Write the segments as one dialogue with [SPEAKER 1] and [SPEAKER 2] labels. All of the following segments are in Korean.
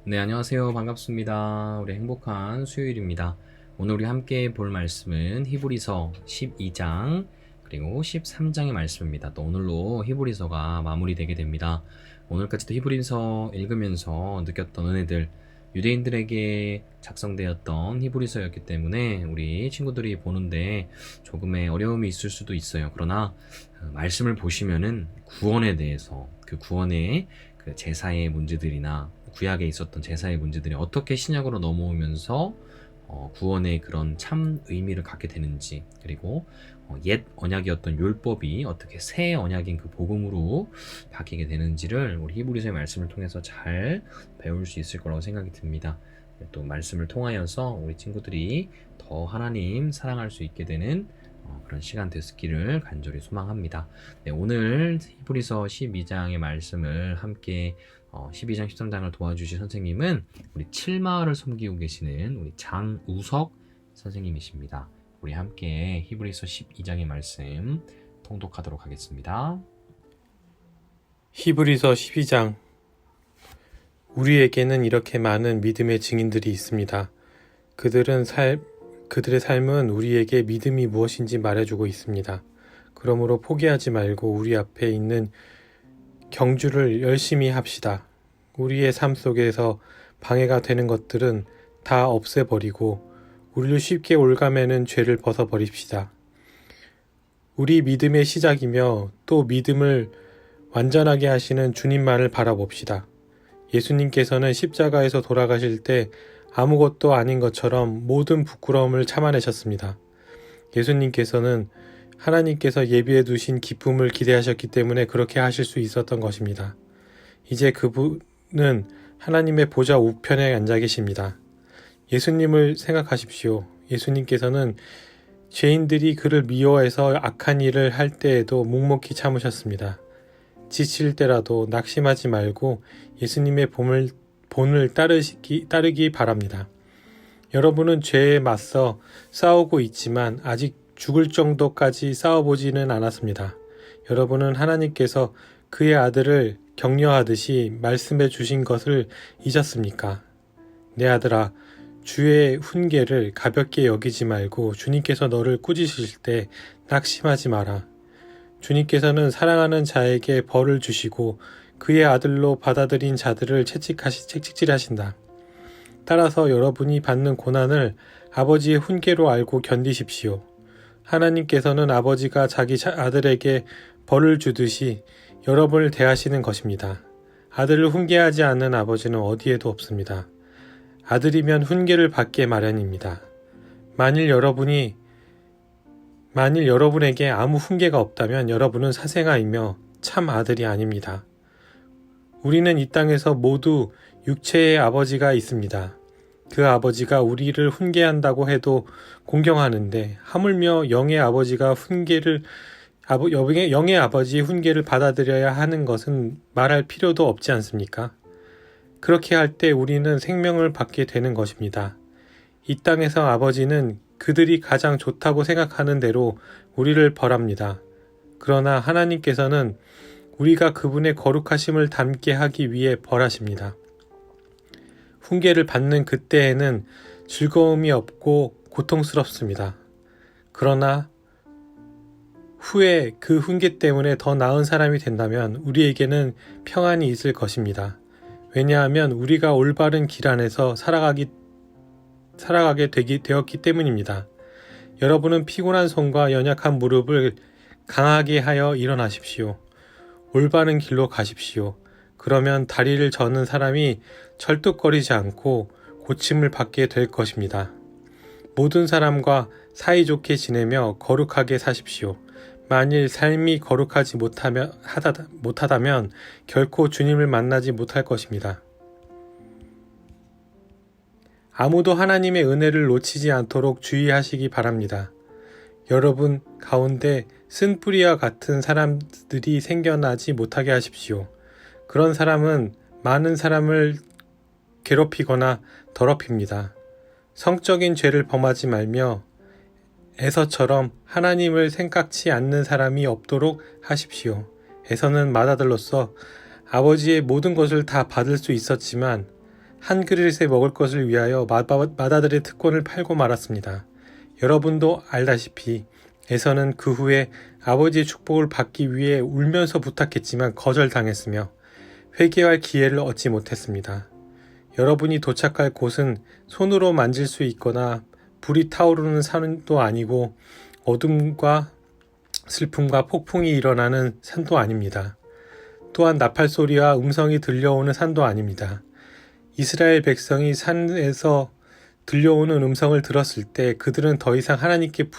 [SPEAKER 1] 네, 안녕하세요. 반갑습니다. 우리 행복한 수요일입니다. 오늘 우리 함께 볼 말씀은 히브리서 12장 그리고 13장의 말씀입니다. 또 오늘로 히브리서가 마무리되게 됩니다. 오늘까지도 히브리서 읽으면서 느꼈던 은혜들, 유대인들에게 작성되었던 히브리서였기 때문에 우리 친구들이 보는데 조금의 어려움이 있을 수도 있어요. 그러나 말씀을 보시면은 구원에 대해서, 그 구원의 그 제사의 문제들이나 구약에 있었던 제사의 문제들이 어떻게 신약으로 넘어오면서 구원의 그런 참 의미를 갖게 되는지, 그리고 옛 언약이었던 율법이 어떻게 새 언약인 그 복음으로 바뀌게 되는지를 우리 히브리서의 말씀을 통해서 잘 배울 수 있을 거라고 생각이 듭니다. 또 말씀을 통하여서 우리 친구들이 더 하나님 사랑할 수 있게 되는 그런 시간 되었기를 간절히 소망합니다. 네, 오늘 히브리서 12장의 말씀을 함께 12장 13장을 도와주실 선생님은 우리 칠마을을 섬기고 계시는 우리 장우석 선생님이십니다. 우리 함께 히브리서 12장의 말씀 통독하도록 하겠습니다.
[SPEAKER 2] 히브리서 12장. 우리에게는 이렇게 많은 믿음의 증인들이 있습니다. 그들의 삶은 우리에게 믿음이 무엇인지 말해주고 있습니다. 그러므로 포기하지 말고 우리 앞에 있는 경주를 열심히 합시다. 우리의 삶 속에서 방해가 되는 것들은 다 없애버리고 우리를 쉽게 올가매는 죄를 벗어버립시다. 우리 믿음의 시작이며 또 믿음을 완전하게 하시는 주님만을 바라봅시다. 예수님께서는 십자가에서 돌아가실 때 아무것도 아닌 것처럼 모든 부끄러움을 참아내셨습니다. 예수님께서는 하나님께서 예비해 두신 기쁨을 기대하셨기 때문에 그렇게 하실 수 있었던 것입니다. 이제 그분은 하나님의 보좌 우편에 앉아 계십니다. 예수님을 생각하십시오. 예수님께서는 죄인들이 그를 미워해서 악한 일을 할 때에도 묵묵히 참으셨습니다. 지칠 때라도 낙심하지 말고 예수님의 본을 따르기 바랍니다. 여러분은 죄에 맞서 싸우고 있지만 아직 죽을 정도까지 싸워보지는 않았습니다. 여러분은 하나님께서 그의 아들을 격려하듯이 말씀해 주신 것을 잊었습니까? 내 아들아, 주의 훈계를 가볍게 여기지 말고 주님께서 너를 꾸짖으실 때 낙심하지 마라. 주님께서는 사랑하는 자에게 벌을 주시고 그의 아들로 받아들인 자들을 채찍질하신다. 따라서 여러분이 받는 고난을 아버지의 훈계로 알고 견디십시오. 하나님께서는 아버지가 자기 아들에게 벌을 주듯이 여러분을 대하시는 것입니다. 아들을 훈계하지 않는 아버지는 어디에도 없습니다. 아들이면 훈계를 받게 마련입니다. 만일 여러분에게 아무 훈계가 없다면 여러분은 사생아이며 참 아들이 아닙니다. 우리는 이 땅에서 모두 육체의 아버지가 있습니다. 그 아버지가 우리를 훈계한다고 해도 공경하는데 하물며 영의 아버지의 훈계를 받아들여야 하는 것은 말할 필요도 없지 않습니까? 그렇게 할 때 우리는 생명을 받게 되는 것입니다. 이 땅에서 아버지는 그들이 가장 좋다고 생각하는 대로 우리를 벌합니다. 그러나 하나님께서는 우리가 그분의 거룩하심을 닮게 하기 위해 벌하십니다. 훈계를 받는 그때에는 즐거움이 없고 고통스럽습니다. 그러나 후에 그 훈계 때문에 더 나은 사람이 된다면 우리에게는 평안이 있을 것입니다. 왜냐하면 우리가 올바른 길 안에서 살아가게 되었기 때문입니다. 여러분은 피곤한 손과 연약한 무릎을 강하게 하여 일어나십시오. 올바른 길로 가십시오. 그러면 다리를 저는 사람이 절뚝거리지 않고 고침을 받게 될 것입니다. 모든 사람과 사이좋게 지내며 거룩하게 사십시오. 만일 삶이 거룩하지 못하다면 결코 주님을 만나지 못할 것입니다. 아무도 하나님의 은혜를 놓치지 않도록 주의하시기 바랍니다. 여러분 가운데 쓴뿌리와 같은 사람들이 생겨나지 못하게 하십시오. 그런 사람은 많은 사람을 괴롭히거나 더럽힙니다. 성적인 죄를 범하지 말며 에서처럼 하나님을 생각지 않는 사람이 없도록 하십시오. 에서는 맏아들로서 아버지의 모든 것을 다 받을 수 있었지만 한 그릇에 먹을 것을 위하여 마다들의 특권을 팔고 말았습니다. 여러분도 알다시피 에서는 그 후에 아버지의 축복을 받기 위해 울면서 부탁했지만 거절당했으며 회개할 기회를 얻지 못했습니다. 여러분이 도착할 곳은 손으로 만질 수 있거나 불이 타오르는 산도 아니고 어둠과 슬픔과 폭풍이 일어나는 산도 아닙니다. 또한 나팔 소리와 음성이 들려오는 산도 아닙니다. 이스라엘 백성이 산에서 들려오는 음성을 들었을 때 그들은 더 이상 하나님께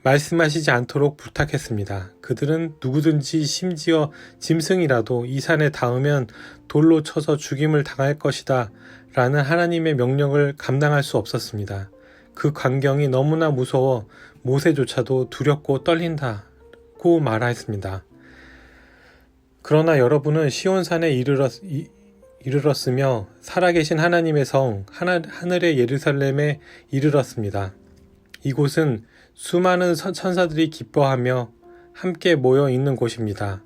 [SPEAKER 2] 말씀하시지 않도록 부탁했습니다. 그들은 누구든지 심지어 짐승이라도 이 산에 닿으면 돌로 쳐서 죽임을 당할 것이다 라는 하나님의 명령을 감당할 수 없었습니다. 그 광경이 너무나 무서워 모세조차도 두렵고 떨린다고 말했습니다. 그러나 여러분은 시온산에 이르렀으며 살아계신 하나님의 성 하늘의 예루살렘에 이르렀습니다. 이곳은 수많은 천사들이 기뻐하며 함께 모여 있는 곳입니다.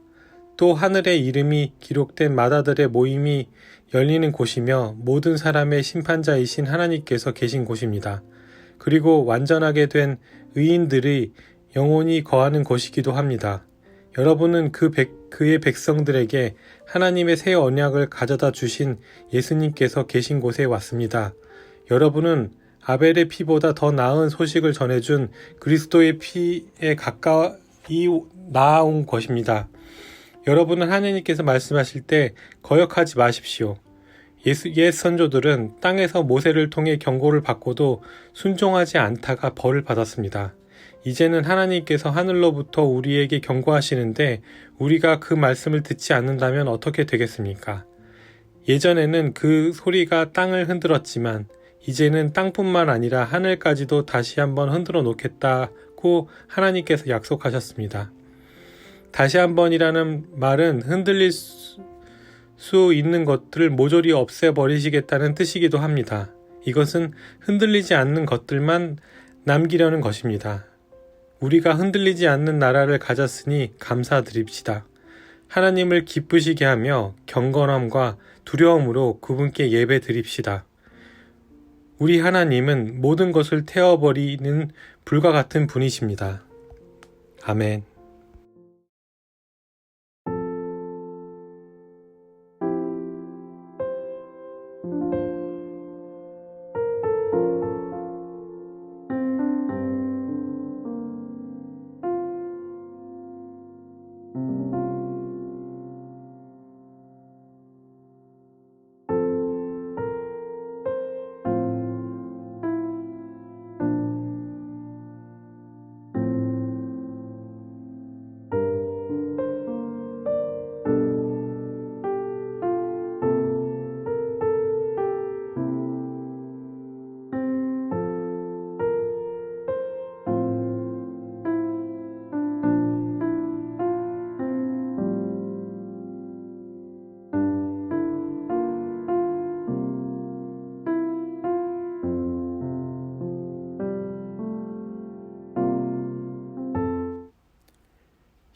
[SPEAKER 2] 또 하늘의 이름이 기록된 마다들의 모임이 열리는 곳이며 모든 사람의 심판자이신 하나님께서 계신 곳입니다. 그리고 완전하게 된 의인들이 영원히 거하는 곳이기도 합니다. 여러분은 그의 백성들에게 하나님의 새 언약을 가져다 주신 예수님께서 계신 곳에 왔습니다. 여러분은 아벨의 피보다 더 나은 소식을 전해준 그리스도의 피에 가까이 나아온 것입니다. 여러분은 하나님께서 말씀하실 때 거역하지 마십시오. 옛 선조들은 땅에서 모세를 통해 경고를 받고도 순종하지 않다가 벌을 받았습니다. 이제는 하나님께서 하늘로부터 우리에게 경고하시는데 우리가 그 말씀을 듣지 않는다면 어떻게 되겠습니까? 예전에는 그 소리가 땅을 흔들었지만 이제는 땅뿐만 아니라 하늘까지도 다시 한번 흔들어 놓겠다고 하나님께서 약속하셨습니다. 다시 한번이라는 말은 흔들릴 수 있는 것들을 모조리 없애버리시겠다는 뜻이기도 합니다. 이것은 흔들리지 않는 것들만 남기려는 것입니다. 우리가 흔들리지 않는 나라를 가졌으니 감사드립시다. 하나님을 기쁘시게 하며 경건함과 두려움으로 그분께 예배 드립시다. 우리 하나님은 모든 것을 태워버리는 불과 같은 분이십니다. 아멘.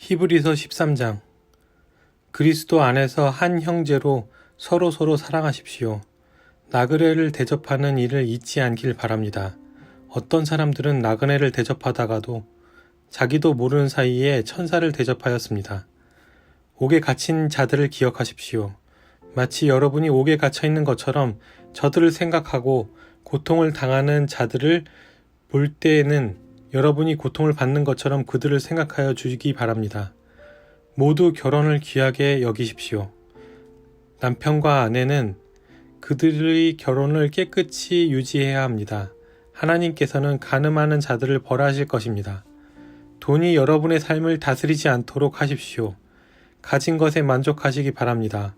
[SPEAKER 2] 히브리서 13장. 그리스도 안에서 한 형제로 서로 사랑하십시오. 나그네를 대접하는 일을 잊지 않길 바랍니다. 어떤 사람들은 나그네를 대접하다가도 자기도 모르는 사이에 천사를 대접하였습니다. 옥에 갇힌 자들을 기억하십시오. 마치 여러분이 옥에 갇혀 있는 것처럼 저들을 생각하고 고통을 당하는 자들을 볼 때에는 여러분이 고통을 받는 것처럼 그들을 생각하여 주시기 바랍니다. 모두 결혼을 귀하게 여기십시오. 남편과 아내는 그들의 결혼을 깨끗이 유지해야 합니다. 하나님께서는 간음하는 자들을 벌하실 것입니다. 돈이 여러분의 삶을 다스리지 않도록 하십시오. 가진 것에 만족하시기 바랍니다.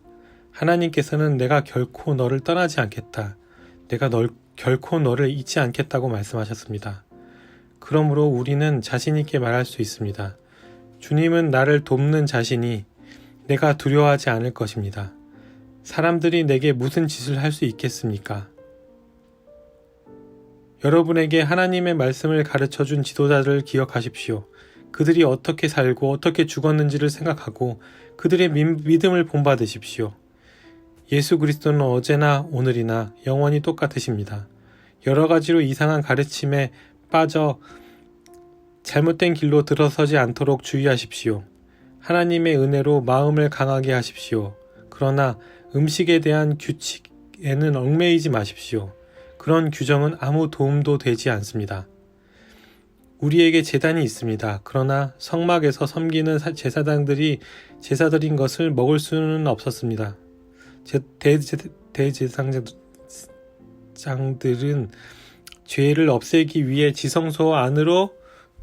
[SPEAKER 2] 하나님께서는 내가 결코 너를 떠나지 않겠다. 내가 결코 너를 잊지 않겠다고 말씀하셨습니다. 그러므로 우리는 자신 있게 말할 수 있습니다. 주님은 나를 돕는 자신이 내가 두려워하지 않을 것입니다. 사람들이 내게 무슨 짓을 할 수 있겠습니까? 여러분에게 하나님의 말씀을 가르쳐준 지도자들을 기억하십시오. 그들이 어떻게 살고 어떻게 죽었는지를 생각하고 그들의 믿음을 본받으십시오. 예수 그리스도는 어제나 오늘이나 영원히 똑같으십니다. 여러 가지로 이상한 가르침에 빠져 잘못된 길로 들어서지 않도록 주의하십시오. 하나님의 은혜로 마음을 강하게 하십시오. 그러나 음식에 대한 규칙에는 얽매이지 마십시오. 그런 규정은 아무 도움도 되지 않습니다. 우리에게 제단이 있습니다. 그러나 성막에서 섬기는 제사장들이 제사드린 것을 먹을 수는 없었습니다. 대제사장들은 죄를 없애기 위해 지성소 안으로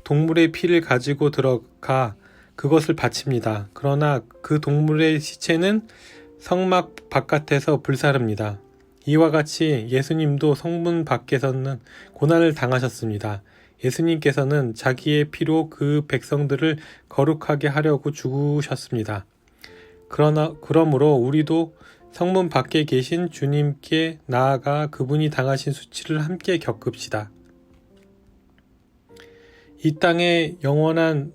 [SPEAKER 2] 동물의 피를 가지고 들어가 그것을 바칩니다. 그러나 그 동물의 시체는 성막 바깥에서 불사릅니다. 이와 같이 예수님도 성문 밖에서는 고난을 당하셨습니다. 예수님께서는 자기의 피로 그 백성들을 거룩하게 하려고 죽으셨습니다. 그러므로 우리도 성문 밖에 계신 주님께 나아가 그분이 당하신 수치를 함께 겪읍시다. 이 땅에 영원한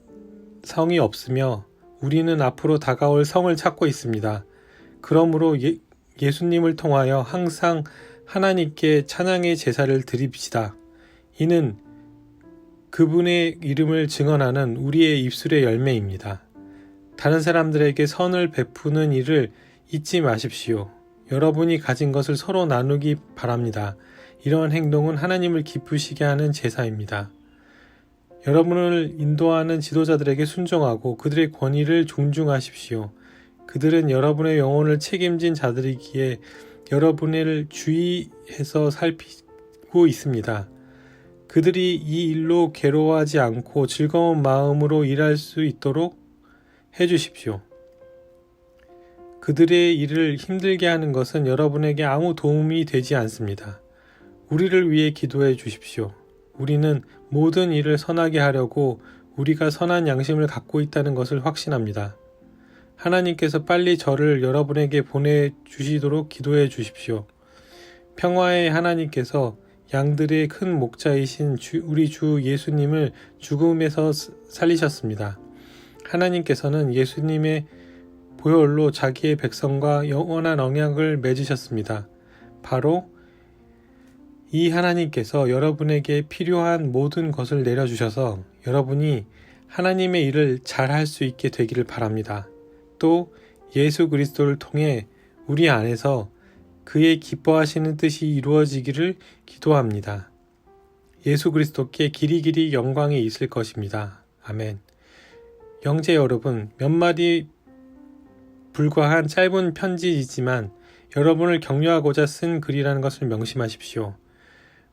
[SPEAKER 2] 성이 없으며 우리는 앞으로 다가올 성을 찾고 있습니다. 그러므로 예수님을 통하여 항상 하나님께 찬양의 제사를 드립시다. 이는 그분의 이름을 증언하는 우리의 입술의 열매입니다. 다른 사람들에게 선을 베푸는 일을 잊지 마십시오. 여러분이 가진 것을 서로 나누기 바랍니다. 이러한 행동은 하나님을 기쁘시게 하는 제사입니다. 여러분을 인도하는 지도자들에게 순종하고 그들의 권위를 존중하십시오. 그들은 여러분의 영혼을 책임진 자들이기에 여러분을 주의해서 살피고 있습니다. 그들이 이 일로 괴로워하지 않고 즐거운 마음으로 일할 수 있도록 해주십시오. 그들의 일을 힘들게 하는 것은 여러분에게 아무 도움이 되지 않습니다. 우리를 위해 기도해 주십시오. 우리는 모든 일을 선하게 하려고 우리가 선한 양심을 갖고 있다는 것을 확신합니다. 하나님께서 빨리 저를 여러분에게 보내주시도록 기도해 주십시오. 평화의 하나님께서 양들의 큰 목자이신 우리 주 예수님을 죽음에서 살리셨습니다. 하나님께서는 예수님의 보혈로 자기의 백성과 영원한 언약을 맺으셨습니다. 바로 이 하나님께서 여러분에게 필요한 모든 것을 내려주셔서 여러분이 하나님의 일을 잘 할 수 있게 되기를 바랍니다. 또 예수 그리스도를 통해 우리 안에서 그의 기뻐하시는 뜻이 이루어지기를 기도합니다. 예수 그리스도께 길이길이 영광이 있을 것입니다. 아멘. 영제 여러분, 몇 마디 불과한 짧은 편지이지만 여러분을 격려하고자 쓴 글이라는 것을 명심하십시오.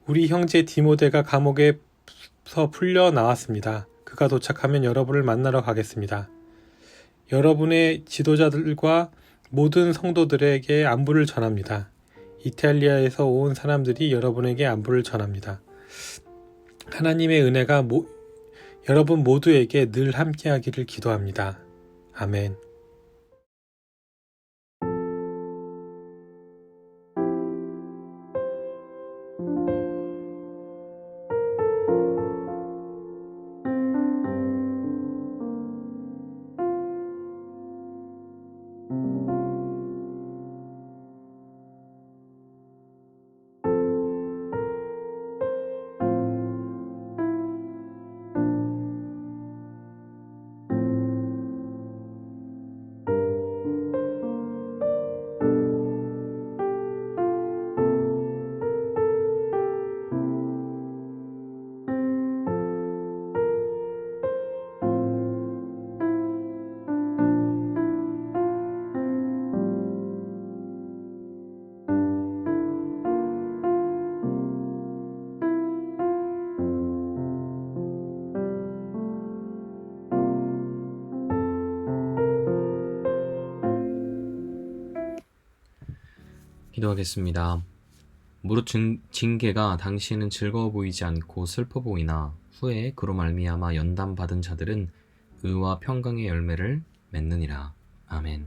[SPEAKER 2] 우리 형제 디모데가 감옥에서 풀려 나왔습니다. 그가 도착하면 여러분을 만나러 가겠습니다. 여러분의 지도자들과 모든 성도들에게 안부를 전합니다. 이탈리아에서 온 사람들이 여러분에게 안부를 전합니다. 하나님의 은혜가 여러분 모두에게 늘 함께하기를 기도합니다. 아멘.
[SPEAKER 1] 기도하겠습니다. 무릇 징계가 당시에는 즐거워 보이지 않고 슬퍼 보이나 후에 그로 말미암아 연단 받은 자들은 의와 평강의 열매를 맺느니라. 아멘.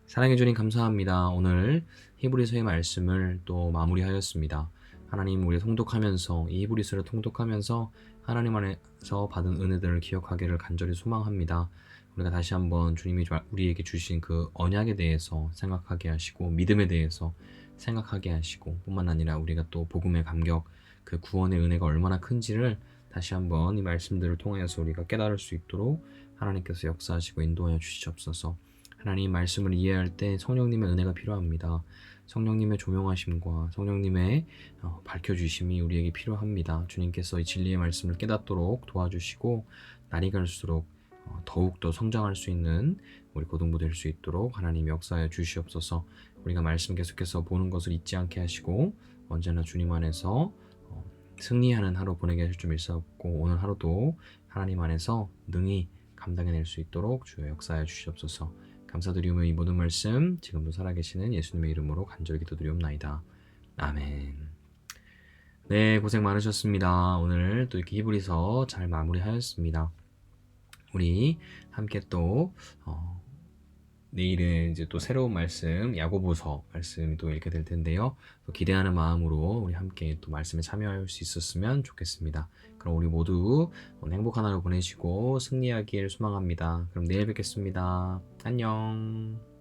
[SPEAKER 1] 사랑해 주님 감사합니다. 오늘 히브리서의 말씀을 또 마무리하였습니다. 하나님, 우리 통독하면서 이 히브리서를 통독하면서 하나님 안에서 받은 은혜들을 기억하기를 간절히 소망합니다. 우리가 다시 한번 주님이 우리에게 주신 그 언약에 대해서 생각하게 하시고 믿음에 대해서 생각하게 하시고 뿐만 아니라 우리가 또 복음의 감격 그 구원의 은혜가 얼마나 큰지를 다시 한번 이 말씀들을 통해서 우리가 깨달을 수 있도록 하나님께서 역사하시고 인도하여 주시옵소서. 하나님 말씀을 이해할 때 성령님의 은혜가 필요합니다. 성령님의 조명하심과 성령님의 밝혀주심이 우리에게 필요합니다. 주님께서 이 진리의 말씀을 깨닫도록 도와주시고 날이 갈수록 더욱더 성장할 수 있는 우리 고등부 될 수 있도록 하나님 역사하여 주시옵소서. 우리가 말씀 계속해서 보는 것을 잊지 않게 하시고 언제나 주님 안에서 승리하는 하루 보내게 하실 줄 믿사옵고 오늘 하루도 하나님 안에서 능히 감당해낼 수 있도록 주여 역사하여 주시옵소서. 감사드리오며 이 모든 말씀 지금도 살아계시는 예수님의 이름으로 간절히 기도드리옵나이다. 아멘. 네, 고생 많으셨습니다. 오늘 또 이렇게 히브리서 잘 마무리하였습니다. 우리 함께 또 내일은 이제 또 새로운 말씀 야고보서 말씀이 또 읽게 될 텐데요. 또 기대하는 마음으로 우리 함께 또 말씀에 참여할 수 있었으면 좋겠습니다. 그럼 우리 모두 오늘 행복한 하루 보내시고 승리하길 소망합니다. 그럼 내일 뵙겠습니다. 안녕.